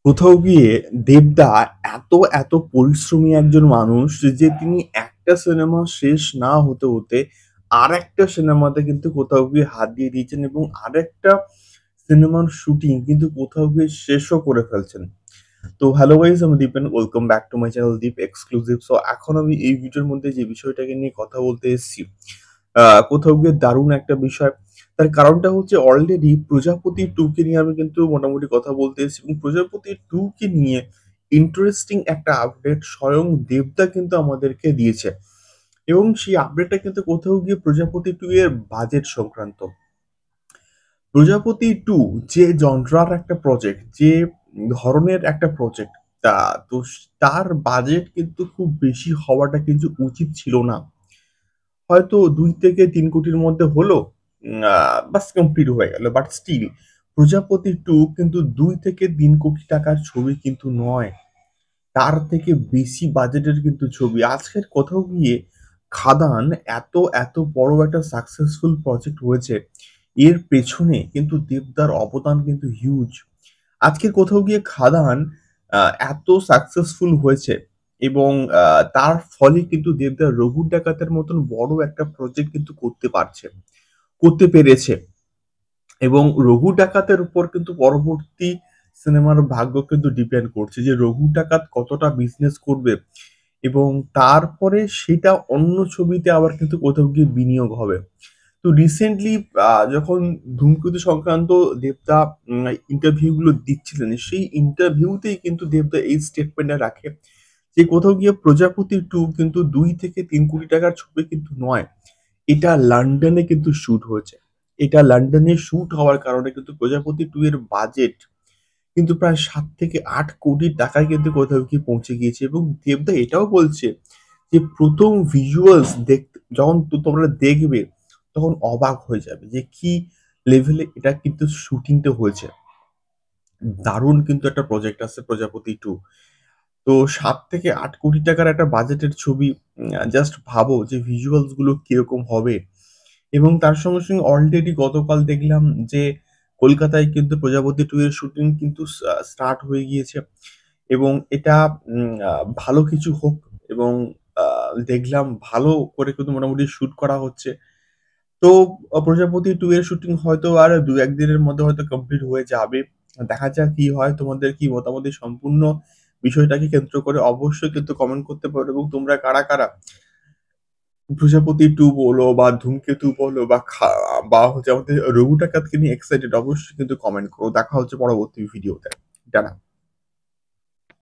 কোথাও গিয়ে দেবদা এত পরিশ্রমী একজন মানুষ যে তিনি একটা সিনেমা শেষ না হতে আরেকটা সিনেমাতে কিন্তু কোথাও গিয়ে হাত দিয়ে দিয়েছেন এবং আরেকটা সিনেমার শুটিং কিন্তু কোথাও গিয়ে শেষও করে ফেলছেন। তো হ্যালো গাইস, আমি Dipen. Welcome back to my channel Deep exclusive. So এখন আমি এই ভিডিওর মধ্যে যে বিষয়টাকে নিয়ে কথা বলতে এসেছি, কোথাও গিয়ে দারুণ একটা বিষয়। তার কারণটা হচ্ছে অলরেডি 'প্রজাপতি 2' কে নিয়ে আমি কিন্তু মোটামুটি কথা বলতে এসেছি এবং 'প্রজাপতি 2' কে নিয়ে ইন্টারেস্টিং একটা আপডেট স্বয়ং দেবদা কিন্তু আমাদেরকে দিয়েছে এবং সেই আপডেটটা কিন্তু কোথাও গিয়ে 'প্রজাপতি 2' এর বাজেট সংক্রান্ত। 'প্রজাপতি 2' যে জনরার একটা প্রজেক্ট, যে ধরনের একটা প্রজেক্ট, তা তো তার বাজেট কিন্তু খুব বেশি হওয়াটা কিন্তু উচিত ছিল না। হয়তো ২ থেকে ৩ কোটির মধ্যে হলো, বাস কমপ্লিট হয়ে গেল। বাট স্টিল 'প্রজাপতি 2' কিন্তু ২ থেকে ৩ কোটি টাকার ছবি কিন্তু নয়। তার থেকে বেশি বাজেটের কিন্তু ছবি। আজকের কোথাও গিয়ে 'খাদান' এত বড় একটা সাকসেসফুল প্রজেক্ট হয়েছে। এর পেছনে কিন্তু দেবদার অবদান কিন্তু হিউজ। আজকে কোথাও গিয়ে 'খাদান' আ এত সাকসেসফুল হয়েছে এবং তার ফলে কিন্তু দেবদার 'রঘুর ডাকাতের' মতন বড় একটা প্রজেক্ট কিন্তু করতে পেরেছে এবং 'রঘু ডাকাতের' উপর কিন্তু পরবর্তী সিনেমার ভাগ্য কিন্তু ডিপেন্ড করছে যে 'রঘু ডাকাত' কতটা বিজনেস করবে এবং তারপরে সেটা অন্য ছবিতে আবার কিন্তু কোথাও গিয়ে বিনিয়োগ হবে। তো রিসেন্টলি যখন 'ধূমকেতু' সংক্রান্ত দেবদা ইন্টারভিউ গুলো দিচ্ছিলেন, সেই ইন্টারভিউতেই কিন্তু দেবদা এই স্টেটমেন্টটা রাখে যে কোথাও গিয়ে 'প্রজাপতি 2' কিন্তু ২ থেকে ৩ কোটি টাকার ছবি কিন্তু নয়। এটা লন্ডনে কিন্তু শুট হয়েছে। এটা লন্ডনে শুট হওয়ার কারণে কিন্তু 'প্রজাপতি 2' এর বাজেট কিন্তু প্রায় ৭ থেকে ৮ কোটি টাকায় কিন্তু কোথাও গিয়ে পৌঁছে গিয়েছে এবং দেবদা এটাও বলছে যে ১ম ভিজুয়ালস যখন তোমরা দেখবে তখন অবাক হয়ে যাবে যে কি লেভেলে এটা কিন্তু শুটিংটা হয়েছে। দারুণ কিন্তু একটা প্রজেক্ট আছে 'প্রজাপতি 2'। তো ৭ থেকে ৮ কোটি টাকার একটা বাজেটের ছবি, জাস্ট ভাবো যে ভিজুয়ালস গুলো কিরকম হবে এবং তার সঙ্গে অলরেডি গতকাল দেখলাম যে কলকাতায় কিন্তু 'প্রজাপতি 2' এর শুটিং কিন্তু স্টার্ট হয়ে গিয়েছে এবং এটা ভালো কিছু হোক এবং আ দেখলাম ভালো করে কিন্তু মোটামুটি শুট করা হচ্ছে। তো 'প্রজাপতি 2' এর শুটিং হয়তো আর ২-১ দিনের মধ্যে হয়তো কমপ্লিট হয়ে যাবে। দেখা যাক কি হয়। তোমাদের কি মতামত এই সম্পূর্ণ বিষয়টাকে কেন্দ্র করে অবশ্যই কিন্তু কমেন্ট করতে পারো এবং তোমরা কারা 'প্রজাপতি 2' বলো বা 'ধূমকেতু' বলো বা হচ্ছে আমাদের 'রঘু ডাকাত'কে নিয়ে এক্সাইটেড, অবশ্যই কিন্তু কমেন্ট করো। দেখা হচ্ছে পরবর্তী ভিডিওতে। টাটা।